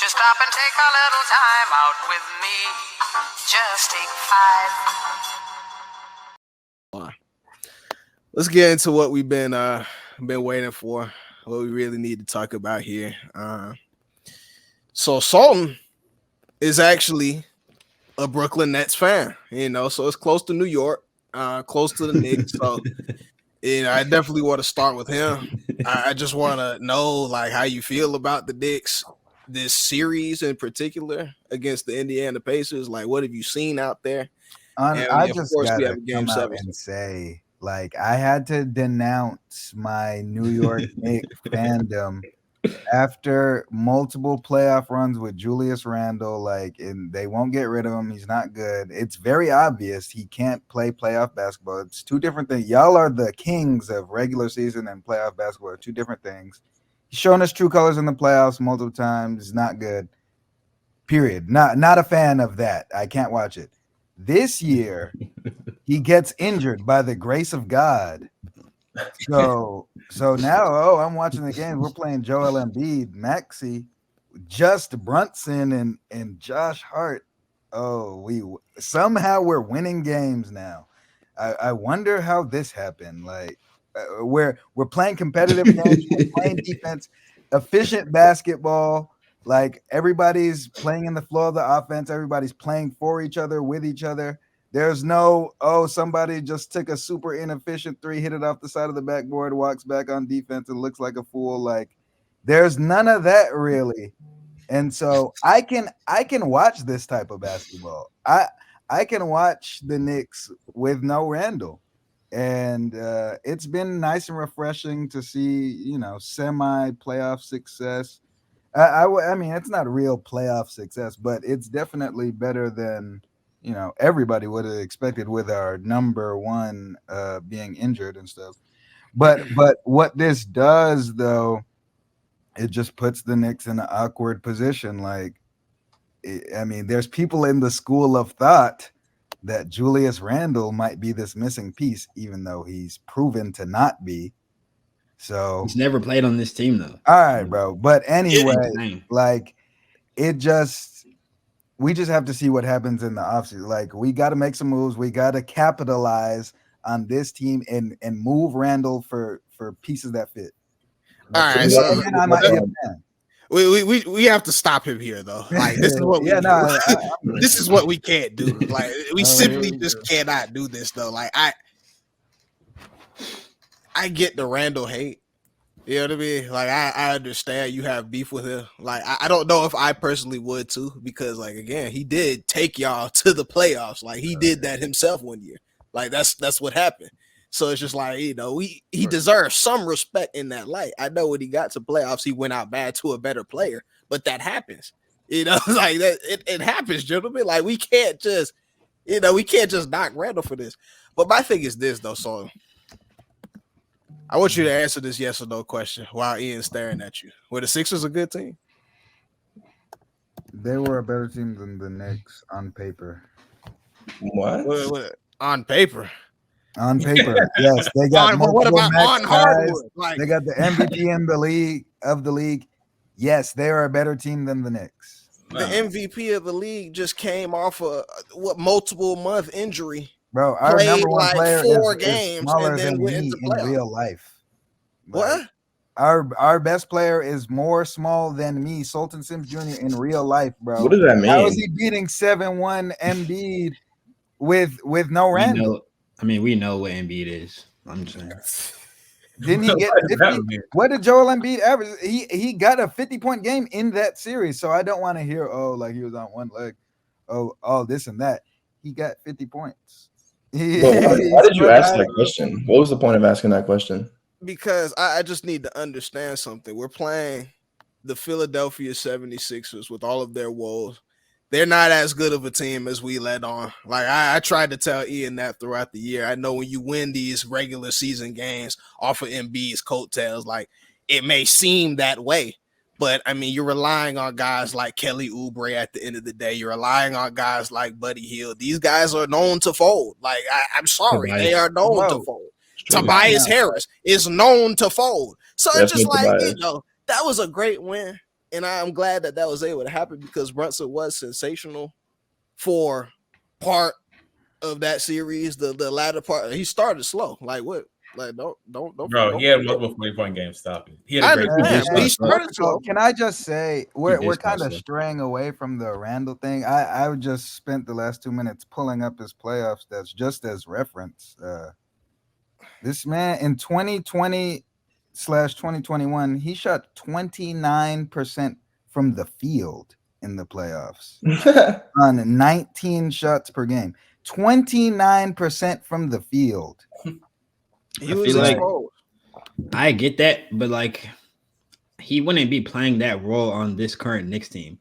you stop and take a little time out with me? Just take 5. Let's get into what we've been waiting for, what we really need to talk about here. So Sultan is actually a Brooklyn Nets fan, so it's close to New York, close to the Knicks. So, I definitely want to start with him. I just want to know, like, how you feel about the Knicks, this series in particular against the Indiana Pacers. Like, what have you seen out there? I just gotta come out and say, like, I had to denounce my New York Knicks fandom after multiple playoff runs with Julius Randle. Like, and they won't get rid of him. He's not good. It's very obvious he can't play playoff basketball. It's two different things. Y'all are the kings of regular season and playoff basketball. Two different things. He's shown us true colors in the playoffs multiple times. It's not good. Period. Not a fan of that. I can't watch it. This year, he gets injured by the grace of God. So now, I'm watching the game. We're playing Joel Embiid, Maxey, just Brunson, and Josh Hart. We're winning games now. I wonder how this happened. Like, we're playing competitive games, we're playing defense, efficient basketball. Like, everybody's playing in the flow of the offense. Everybody's playing for each other, with each other. There's no, somebody just took a super inefficient three, hit it off the side of the backboard, walks back on defense and looks like a fool. Like, there's none of that really. And so I can watch this type of basketball. I can watch the Knicks with no Randall. And it's been nice and refreshing to see, semi-playoff success. I mean, it's not real playoff success, but it's definitely better than, everybody would have expected with our number one being injured and stuff. But what this does, though, it just puts the Knicks in an awkward position. Like, there's people in the school of thought that Julius Randle might be this missing piece, even though he's proven to not be. So he's never played on this team, though. All right, bro. But anyway, like, we just have to see what happens in the offseason. Like, we got to make some moves. We got to capitalize on this team and move Randall for pieces that fit. All right, so I might be a fan. We have to stop him here, though. Like, this is what this is what we can't do. Like, we simply just cannot do this, though. Like, I get the Randall hate. You know what I mean? Like, I understand you have beef with him. Like, I don't know if I personally would too, because, like, again, he did take y'all to the playoffs. Like, he did that himself one year. Like, that's what happened. So it's just like, he deserves some respect in that light. I know when he got to playoffs, he went out bad to a better player, but that happens. Like, that it happens, gentlemen. Like, we can't just knock Randall for this. But my thing is this, though, so I want you to answer this yes or no question while Ian's staring at you. Were the Sixers a good team? They were a better team than the Knicks on paper. What? On paper? On paper, yes. They got what about on hardwood? Like, they got the MVP in the league. Yes, they are a better team than the Knicks. The MVP of the league just came off a multiple month injury. Bro, our number one player is smaller than me in real life. What? Our best player is more small than me, Sultan Sims Jr. in real life, bro. What does that mean? How is he beating 7-1 Embiid with no Randall? We know what Embiid is. I'm just saying. Didn't he get 50? What did Joel Embiid average? He got a 50-point game in that series. So I don't want to hear, like, he was on one leg. Oh, this and that. He got 50 points. Why did you ask that question? What was the point of asking that question? Because I just need to understand something. We're playing the Philadelphia 76ers with all of their woes. They're not as good of a team as we let on. Like, I tried to tell Ian that throughout the year. I know when you win these regular season games off of Embiid's coattails, like, it may seem that way. But, you're relying on guys like Kelly Oubre at the end of the day. You're relying on guys like Buddy Hield. These guys are known to fold. Like, I'm sorry. Tobias. They are known to fold. Tobias Harris is known to fold. So it's just like, that was a great win. and I'm glad that was able to happen because Brunson was sensational for part of that series. The latter part, he started slow. Like what? Like don't. Bro, he had multiple 40-point games. Stop it. He had I a great understand, but he started So slow. can I just say we're kind of slow. straying away from the Randall thing. I just spent the last 2 minutes pulling up his playoff stats just as reference. This man in 2020/2021, he shot 29% from the field in the playoffs on 19 shots per game. 29% from the field. He was exposed. I get that, but like he wouldn't be playing that role on this current Knicks team.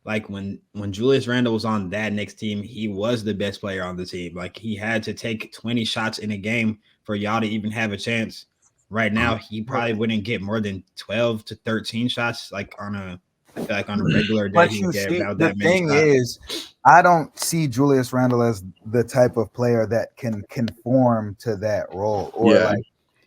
Like when Julius Randle was on that Knicks team, he was the best player on the team. Like he had to take 20 shots in a game for y'all to even have a chance. Right now, he probably wouldn't get more than 12 to 13 shots. Like on a regular day, But he you would get see, about the that many thing shots. is, I don't see Julius Randle as the type of player that can conform to that role, or like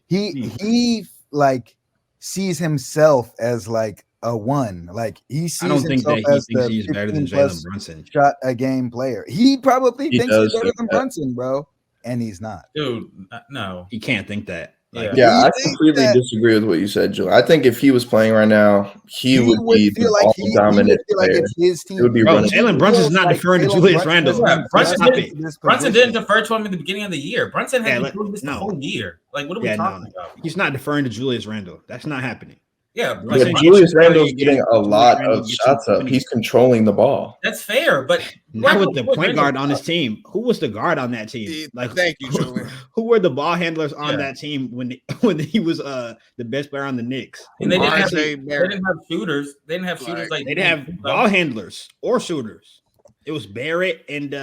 he like sees himself as like a one. Like he sees I don't think himself that he as thinks the he's better than 15 plus Jalen Brunson. shot a game player. He probably He thinks he's does better think than that. Brunson, bro, and he's not. Dude, no. He can't think that. Like, Yeah, You I think completely that- disagree with what you said, Joe. I think if he was playing right now, he would be feel the like ball he would dominant feel like player. it's his team. It would be bro, running. Jalen Brunson's not deferring to Julius Randle. Yeah, Brunson Stop didn't, it. Brunson didn't defer to him in the beginning of the year. Brunson has Yeah, been doing this the whole year. Like, what are we talking about? He's not deferring to Julius Randle. That's not happening. Yeah, But Brunson Julius gets you 30 Randle's a getting game. a Julius lot Randle of gets you shots up. 20. He's controlling the ball. that's fair, but Not with the point guard on his team. Who was the guard on that team? Like, Thank you, Julian. Who were the ball handlers on that team when he was the best player on the Knicks? And they didn't have shooters. They didn't have shooters like they didn't have ball handlers or shooters. It was Barrett and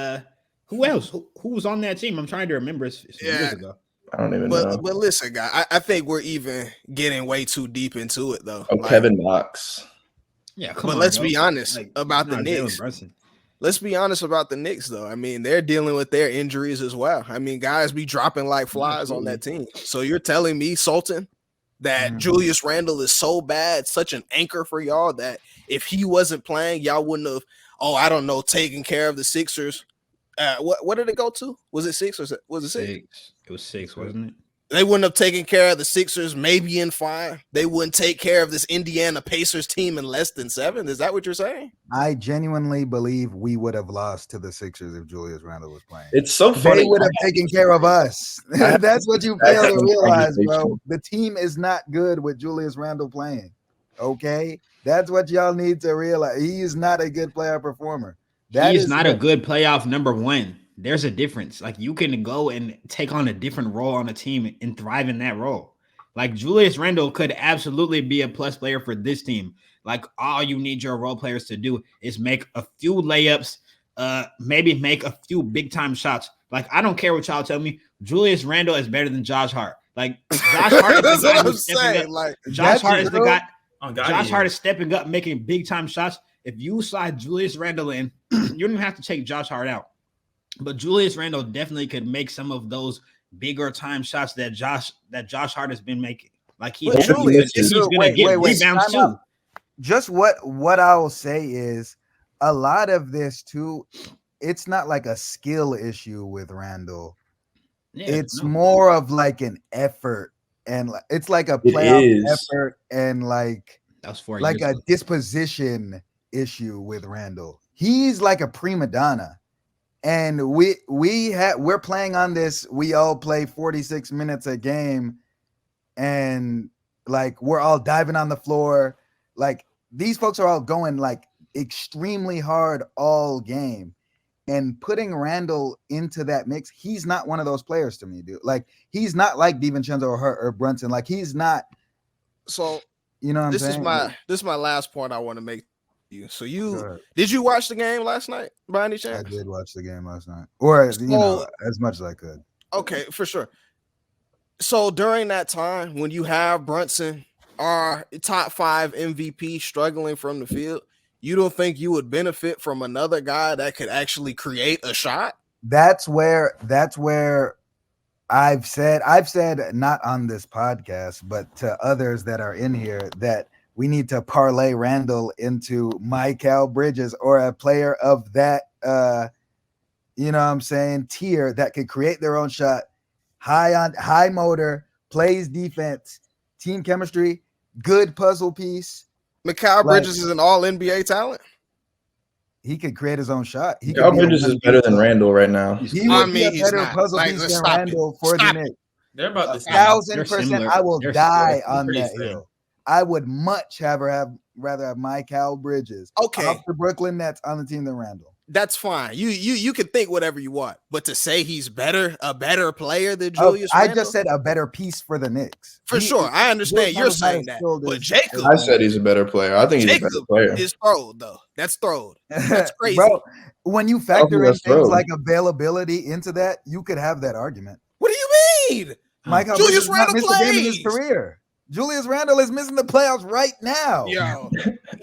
who else? Who was on that team? I'm trying to remember. It's years ago. I don't even know. But listen, guy, I think we're even getting way too deep into it, though. Oh, Kevin Knox. Yeah, but let's be honest about the Knicks. Let's be honest about the Knicks, though. I mean, they're dealing with their injuries as well. I mean, guys be dropping like flies on that team. So you're telling me, Sultan, that Julius Randle is so bad, such an anchor for y'all, that if he wasn't playing, y'all wouldn't have, taken care of the Sixers. What did it go to? Was it 6 or was it 6? It was 6, wasn't it? They wouldn't have taken care of the Sixers maybe in 5. They wouldn't take care of this Indiana Pacers team in less than 7. Is that what you're saying? I genuinely believe we would have lost to the Sixers if Julius Randle was playing. It's so funny. They would have taken care of us. That's what you fail to realize, bro. The team is not good with Julius Randle playing. Okay? That's what y'all need to realize. He is not a good player performer. He is not a good playoff number 1. There's a difference. Like you can go and take on a different role on a team and thrive in that role. Like Julius Randle could absolutely be a plus player for this team. Like all you need your role players to do is make a few layups, maybe make a few big time shots. Like I don't care what y'all tell me. Julius Randle is better than Josh Hart. Like Josh Hart is the guy who's stepping up. Like Josh Hart is the guy. Josh Hart is stepping up, making big time shots. If you slide Julius Randle in, you don't have to take Josh Hart out. But Julius Randle definitely could make some of those bigger time shots that Josh Hart has been making. Like he's gonna get rebounds too. Just what I will say is a lot of this too. It's not like a skill issue with Randle. It's more of like an effort, and it's like a playoff effort, and like a disposition issue with Randle. He's like a prima donna. And we're playing on this. We all play 46 minutes a game, and like we're all diving on the floor. Like these folks are all going like extremely hard all game, and putting Randle into that mix. He's not one of those players to me, dude. Like he's not like DiVincenzo or Brunson. Like he's not. So you know what I'm saying? This is my last point I want to make. So did you watch the game last night by any chance? I did watch the game last night, or as much as I could. Okay, for sure. So during that time, when you have Brunson, our top 5 MVP, struggling from the field, you don't think you would benefit from another guy that could actually create a shot? That's where I've said not on this podcast, but to others that are in here that we need to parlay Randall into Mikal Bridges or a player of that, you know what I'm saying, tier that could create their own shot, high motor, plays defense, team chemistry, good puzzle piece. Mikal Bridges is an all NBA talent. He could create his own shot. Mikal Bridges is better than Randall right now. He would be a better puzzle piece than Randall for the Knicks. They're about the 1,000%. I will die on that hill. I would much rather have Mikal Bridges off the Brooklyn Nets on the team than Randall. That's fine. You can think whatever you want, but to say he's a better player than Julius Randle? I just said a better piece for the Knicks. For sure. I understand you're saying that. But Jacob, I said he's a better player. I think he's a better player. Is throwed though. That's throwed. That's crazy. Bro, when you factor in things like availability into that, you could have that argument. What do you mean? Julius Randle plays in his career. Julius Randle is missing the playoffs right now. Yo,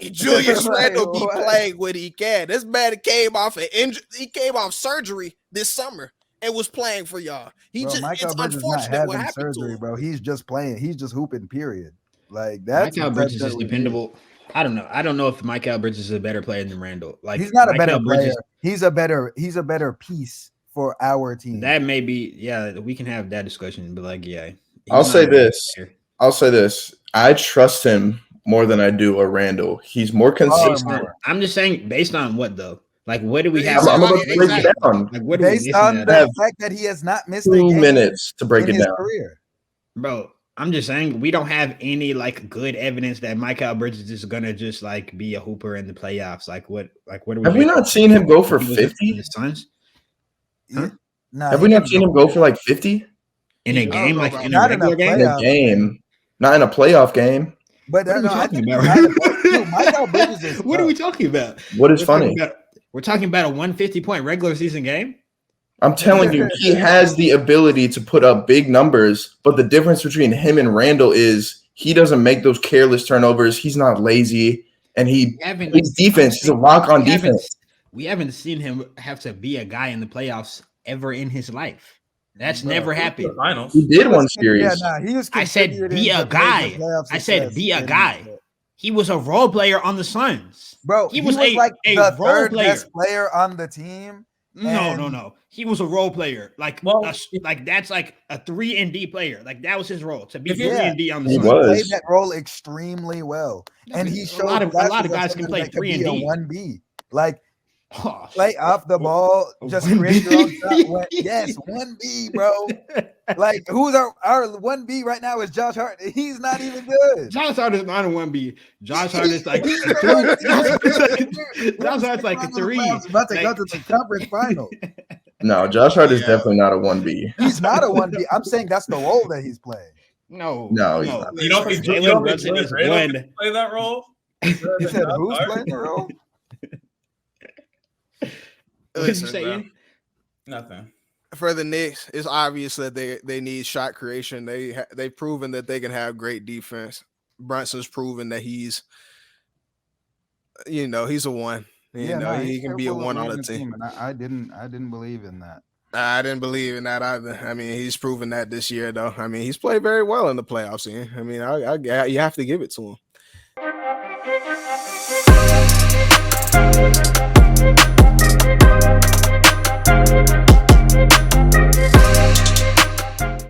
Julius Randle be playing when he can. This man came off an injury. He came off surgery this summer and was playing for y'all. Mikal Bridges is not having surgery, bro. He's just playing. He's just hooping. Period. Like that's Mikal Bridges is dependable. I don't know. I don't know if Mikal Bridges is a better player than Randle. Like he's not a better player. He's a better piece for our team. That may be. Yeah, we can have that discussion. But like, yeah, I'll say this. I trust him more than I do a Randall. He's more consistent. I'm just saying, based on what though? Like, what do we have? I'm about to break it down. Like, what based on the fact that he has not missed 2 minutes to break it down, career. Bro. I'm just saying we don't have any like good evidence that Mikal Bridges is gonna just like be a hooper in the playoffs. Like what do we have we not seen him go for 50? The Suns? Huh? Nah, have we not seen him go for like 50 in a game? Like in a regular game? In a game. Not in a playoff game. But what are we talking about? What is funny? We're talking about a 150-point regular season game. I'm telling you, he has the ability to put up big numbers, but the difference between him and Randall is he doesn't make those careless turnovers. He's not lazy, and he plays defense. He's a lock on defense. We haven't seen him have to be a guy in the playoffs ever in his life. That's never happened. He did one series. I said be a guy. I said be a guy. He was a role player on the Suns. Bro, he was like the third best player on the team. No. He was a role player. Like that's like a 3-and-D player. Like that was his role to be 3-and-D on the Suns. He played that role extremely well, and he showed a lot of guys can play 3-and-D. 1B, like play off the ball, just create your own shot. Yes, 1B, bro. Like who's our 1B right now is Josh Hart. He's not even good. Josh Hart is not a 1B. Josh Hart is like a 3. Josh Hart's like a 3. About to go to the conference final. No, Josh Hart is definitely not a 1B. He's not a 1B. I'm saying that's the role that he's playing. No. He's not. You don't think Jalen Brunson is one play that role? He said who's playing the role? What did you say? Nothing. For the Knicks, it's obvious that they need shot creation. They've proven that they can have great defense. Brunson's proven that he's a one. He can be a one on the team. And I didn't believe in that. I didn't believe in that either. I mean, he's proven that this year, though. I mean, he's played very well in the playoffs. I mean, you have to give it to him.